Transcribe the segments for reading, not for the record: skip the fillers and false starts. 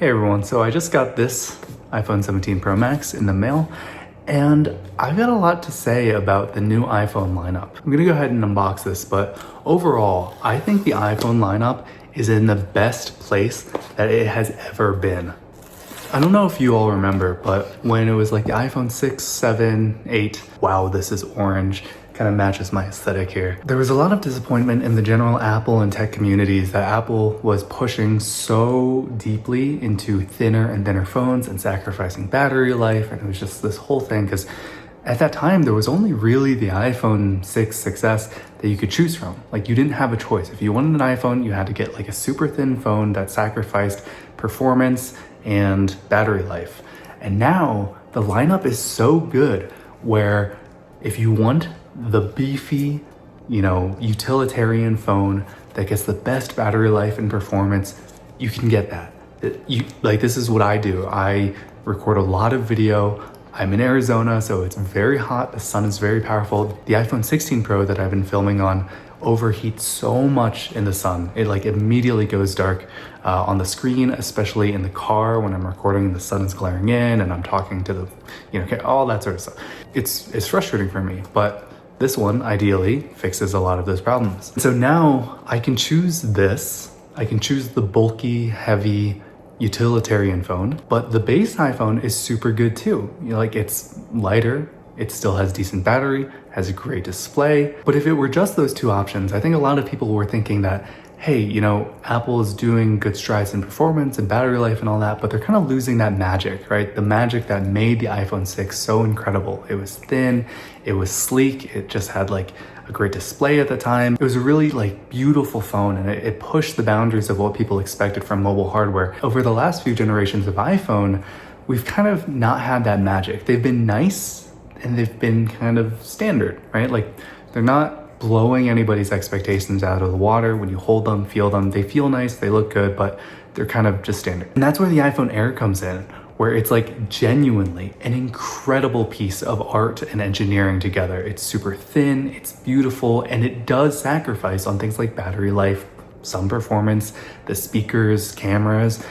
Hey everyone, so I just got this iPhone 17 Pro Max in the mail, and I've got a lot to say about the new iPhone lineup. I'm gonna go ahead and unbox this, but overall, I think the iPhone lineup is in the best place that it has ever been. I don't know if you all remember, but when it was like the iPhone 6, 7, 8, wow, this is orange, kind of matches my aesthetic here. There was a lot of disappointment in the general Apple and tech communities that Apple was pushing so deeply into thinner and thinner phones and sacrificing battery life, and it was just this whole thing because at that time there was only really the iPhone 6, 6S that you could choose from. Like, you didn't have a choice. If you wanted an iPhone, you had to get like a super thin phone that sacrificed performance and battery life. And now the lineup is so good where if you want the beefy, utilitarian phone that gets the best battery life and performance, you can get that. This is what I do. I record a lot of video. I'm in Arizona, so it's very hot. The sun is very powerful. The iPhone 16 Pro that I've been filming on overheats so much in the sun. It immediately goes dark on the screen, especially in the car when I'm recording, the sun is glaring in and I'm talking to all that sort of stuff. It's frustrating for me, but this one ideally fixes a lot of those problems. So now I can choose this. I can choose the bulky, heavy, utilitarian phone, but the base iPhone is super good too. It's lighter, it still has decent battery, has a great display. But if it were just those two options, I think a lot of people were thinking that, hey, Apple is doing good strides in performance and battery life and all that, but they're kind of losing that magic, right? The magic that made the iPhone 6 so incredible. It was thin, it was sleek, it just had a great display at the time. It was a really beautiful phone, and it pushed the boundaries of what people expected from mobile hardware. Over the last few generations of iPhone, we've kind of not had that magic. They've been nice and they've been kind of standard, right? They're not blowing anybody's expectations out of the water. When you hold them, feel them, they feel nice, they look good, but they're kind of just standard. And that's where the iPhone Air comes in, where it's genuinely an incredible piece of art and engineering together. It's super thin, it's beautiful, and it does sacrifice on things like battery life, some performance, the speakers, cameras.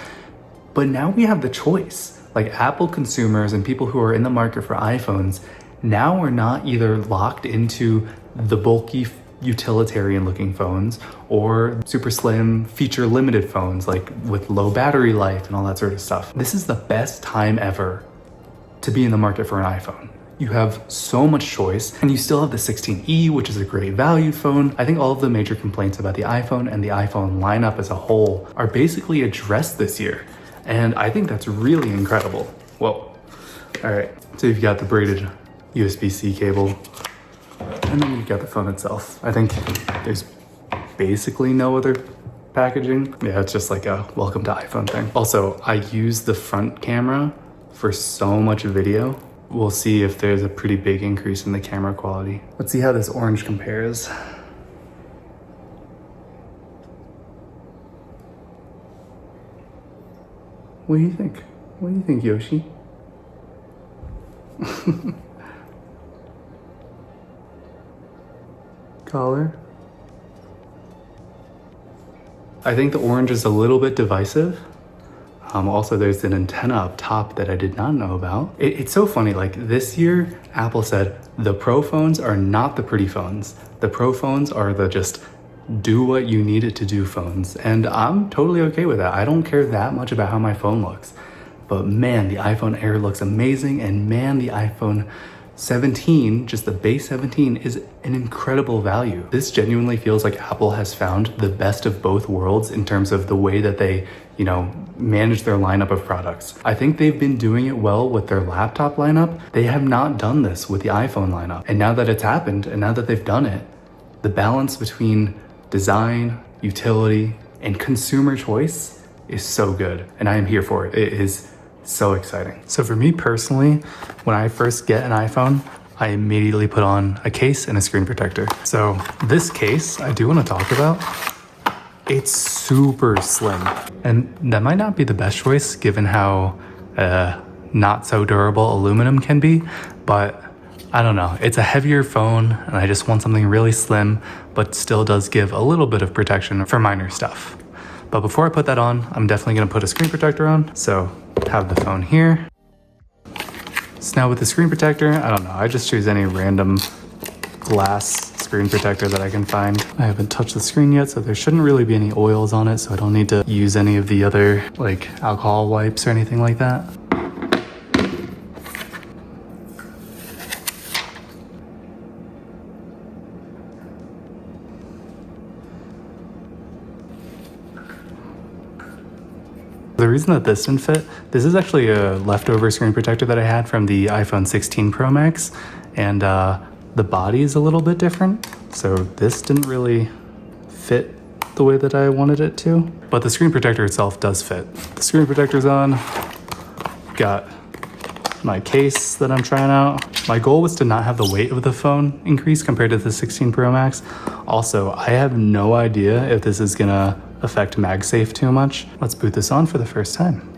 But now we have the choice. Apple consumers and people who are in the market for iPhones now are not either locked into the bulky utilitarian looking phones or super slim feature limited phones with low battery life and all that sort of stuff. This is the best time ever to be in the market for an iPhone. You have so much choice, and you still have the 16E, which is a great value phone. I think all of the major complaints about the iPhone and the iPhone lineup as a whole are basically addressed this year. And I think that's really incredible. Whoa. All right, so you've got the braided USB-C cable, and then you've got the phone itself. I think there's basically no other packaging. Yeah, it's just a welcome to iPhone thing. Also, I use the front camera for so much video. We'll see if there's a pretty big increase in the camera quality. Let's see how this orange compares. What do you think? What do you think, Yoshi? Color. I think the orange is a little bit divisive. Also, there's an antenna up top that I did not know about. It's so funny, this year, Apple said, the Pro phones are not the pretty phones. The Pro phones are the just do what you need it to do phones. And I'm totally okay with that. I don't care that much about how my phone looks. But man, the iPhone Air looks amazing, and man, the iPhone 17, just the base 17, is an incredible value. This genuinely feels like Apple has found the best of both worlds in terms of the way that they, manage their lineup of products. I think they've been doing it well with their laptop lineup. They have not done this with the iPhone lineup. And now that it's happened, and now that they've done it, the balance between design, utility, and consumer choice is so good. And I am here for it. It is so exciting. So for me personally, when I first get an iPhone, I immediately put on a case and a screen protector. So this case I do want to talk about. It's super slim, and that might not be the best choice given how not so durable aluminum can be, but I don't know. It's a heavier phone, and I just want something really slim, but still does give a little bit of protection for minor stuff. But before I put that on, I'm definitely gonna put a screen protector on. So have the phone here. So now with the screen protector, I don't know, I just choose any random glass screen protector that I can find. I haven't touched the screen yet, so there shouldn't really be any oils on it, so I don't need to use any of the other like alcohol wipes or anything like that. The reason that this didn't fit, this is actually a leftover screen protector that I had from the iPhone 16 Pro Max, and the body is a little bit different, so this didn't really fit the way that I wanted it to. But the screen protector itself does fit. The screen protector's on, got my case that I'm trying out. My goal was to not have the weight of the phone increase compared to the 16 Pro Max. Also, I have no idea if this is gonna affect MagSafe too much. Let's boot this on for the first time.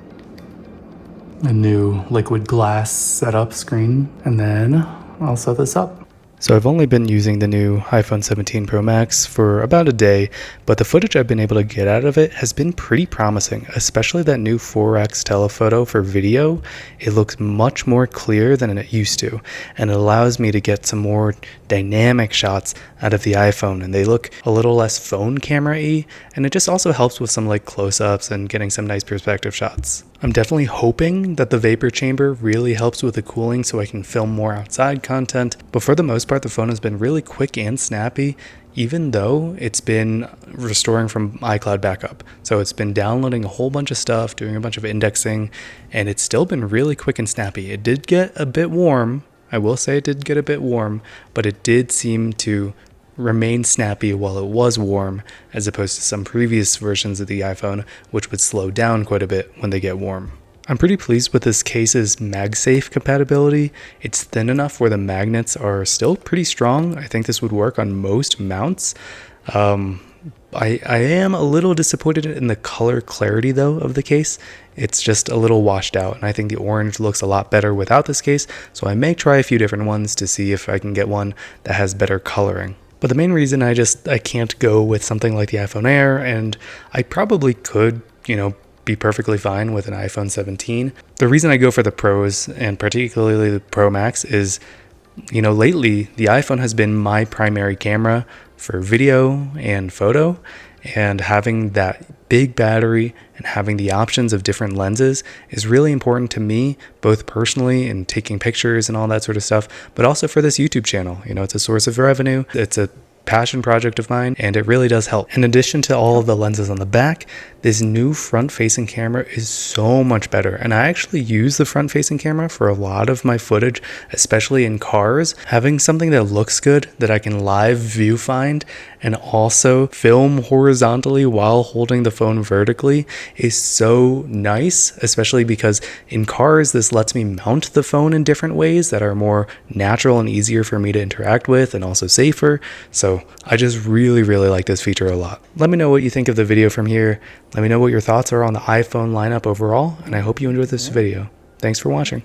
A new liquid glass setup screen, and then I'll set this up. So I've only been using the new iPhone 17 Pro Max for about a day, but the footage I've been able to get out of it has been pretty promising, especially that new 4x telephoto for video. It looks much more clear than it used to, and it allows me to get some more dynamic shots out of the iPhone, and they look a little less phone camera-y, and it just also helps with some like close-ups and getting some nice perspective shots. I'm definitely hoping that the vapor chamber really helps with the cooling so I can film more outside content, but for the most part the phone has been really quick and snappy, even though it's been restoring from iCloud backup. So it's been downloading a whole bunch of stuff, doing a bunch of indexing, and it's still been really quick and snappy. It did get a bit warm, I will say it did get a bit warm, but it did seem to remain snappy while it was warm, as opposed to some previous versions of the iPhone, which would slow down quite a bit when they get warm. I'm pretty pleased with this case's MagSafe compatibility. It's thin enough where the magnets are still pretty strong. I think this would work on most mounts. I am a little disappointed in the color clarity though of the case. It's just a little washed out, and I think the orange looks a lot better without this case, so I may try a few different ones to see if I can get one that has better coloring. But the main reason I can't go with something like the iPhone Air, and I probably could, be perfectly fine with an iPhone 17. The reason I go for the Pros, and particularly the Pro Max, is, lately the iPhone has been my primary camera for video and photo, and having that big battery and having the options of different lenses is really important to me, both personally and taking pictures and all that sort of stuff, but also for this YouTube channel. It's a source of revenue. It's a passion project of mine, and it really does help. In addition to all of the lenses on the back, this new front-facing camera is so much better, and I actually use the front-facing camera for a lot of my footage, especially in cars. Having something that looks good, that I can live view find, and also film horizontally while holding the phone vertically is so nice, especially because in cars this lets me mount the phone in different ways that are more natural and easier for me to interact with, and also safer. So I just really like this feature a lot. Let me know what you think of the video from here. Let me know what your thoughts are on the iPhone lineup overall, and I hope you enjoyed this video. Thanks for watching.